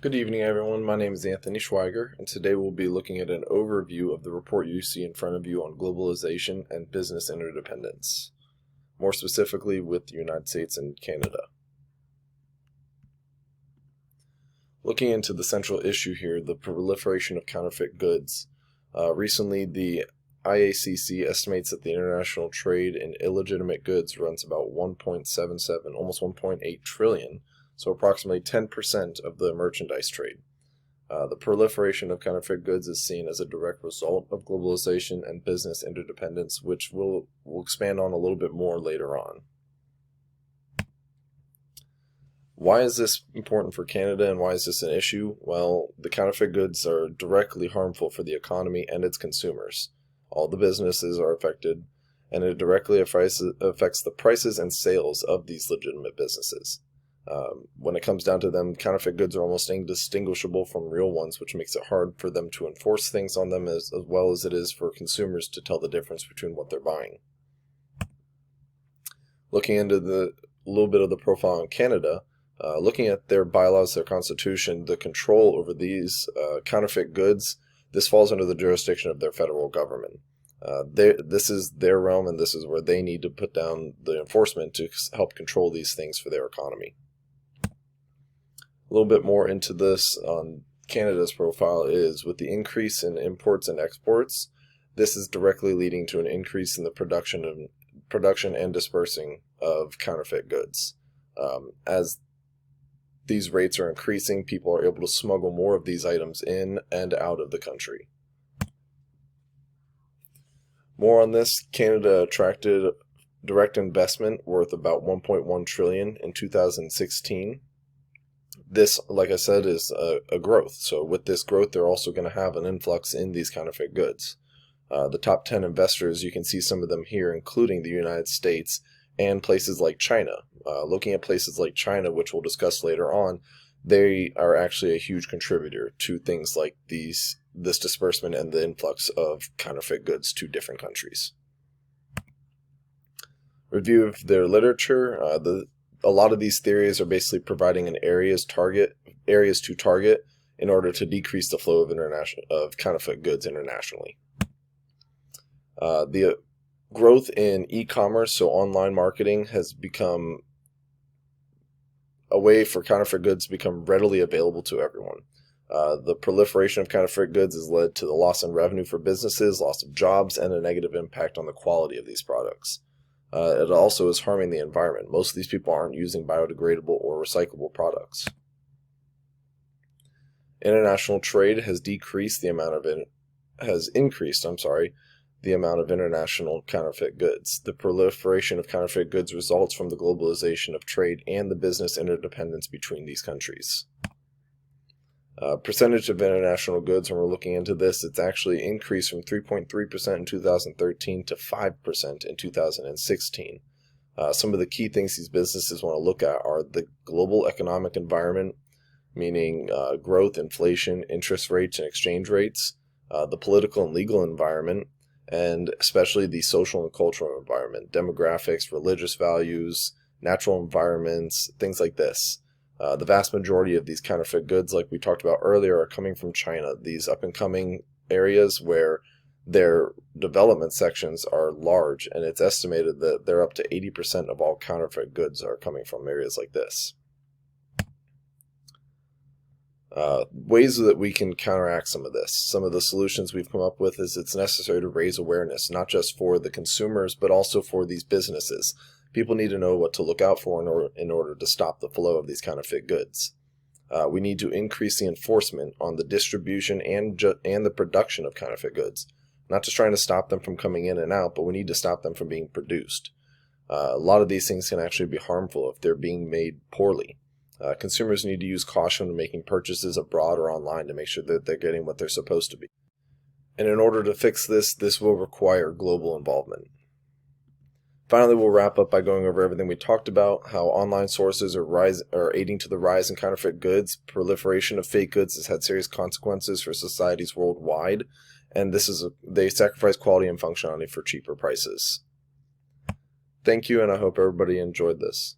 Good evening, everyone. My name is Anthony Schweiger, and today we'll be looking at an overview of the report you see in front of you on globalization and business interdependence, more specifically with the United States and Canada. Looking into the central issue here, the proliferation of counterfeit goods. Recently, the IACC estimates that the international trade in illegitimate goods runs about 1.77, almost 1.8 trillion, so approximately 10% of the merchandise trade. The proliferation of counterfeit goods is seen as a direct result of globalization and business interdependence, which we'll expand on a little bit more later on. Why is this important for Canada and why is this an issue? Well, the counterfeit goods are directly harmful for the economy and its consumers. All the businesses are affected, and it directly affects the prices and sales of these legitimate businesses. When it comes down to them, counterfeit goods are almost indistinguishable from real ones, which makes it hard for them to enforce things on them as well as it is for consumers to tell the difference between what they're buying. Looking into a little bit of the profile in Canada, looking at their bylaws, their constitution, the control over these counterfeit goods, this falls under the jurisdiction of their federal government. This is their realm, and this is where they need to put down the enforcement to help control these things for their economy. A little bit more into this on Canada's profile is with the increase in imports and exports, this is directly leading to an increase in the production and dispersing of counterfeit goods. As these rates are increasing, people are able to smuggle more of these items in and out of the country. More on this, Canada attracted direct investment worth about 1.1 trillion in 2016. This, like I said, is a growth. So with this growth, they're also going to have an influx in these counterfeit goods. The top 10 investors, you can see some of them here, including the United States and places like China. Looking at places like China, which we'll discuss later on, they are actually a huge contributor to things like this disbursement and the influx of counterfeit goods to different countries. Review of their literature. A lot of these theories are basically providing an areas to target in order to decrease the flow of counterfeit goods internationally. The growth in e-commerce, so online marketing, has become a way for counterfeit goods to become readily available to everyone. The proliferation of counterfeit goods has led to the loss in revenue for businesses, loss of jobs, and a negative impact on the quality of these products. It also is harming the environment. Most of these people aren't using biodegradable or recyclable products. International trade has increased the amount of international counterfeit goods. The proliferation of counterfeit goods results from the globalization of trade and the business interdependence between these countries. Percentage of international goods, when we're looking into this, it's actually increased from 3.3% in 2013 to 5% in 2016. Some of the key things these businesses want to look at are the global economic environment, meaning growth, inflation, interest rates, and exchange rates, the political and legal environment, and especially the social and cultural environment, demographics, religious values, natural environments, things like this. The vast majority of these counterfeit goods, like we talked about earlier, are coming from China, these up-and-coming areas where their development sections are large, and it's estimated that they're up to 80% of all counterfeit goods are coming from areas like this. Ways that we can counteract some of this. Some of the solutions we've come up with is it's necessary to raise awareness, not just for the consumers, but also for these businesses. People need to know what to look out for in order to stop the flow of these counterfeit goods. We need to increase the enforcement on the distribution and the production of counterfeit goods. Not just trying to stop them from coming in and out, but we need to stop them from being produced. A lot of these things can actually be harmful if they're being made poorly. Consumers need to use caution when making purchases abroad or online to make sure that they're getting what they're supposed to be. And in order to fix this, this will require global involvement. Finally, we'll wrap up by going over everything we talked about, how online sources are aiding to the rise in counterfeit goods. Proliferation of fake goods has had serious consequences for societies worldwide, and they sacrifice quality and functionality for cheaper prices. Thank you, and I hope everybody enjoyed this.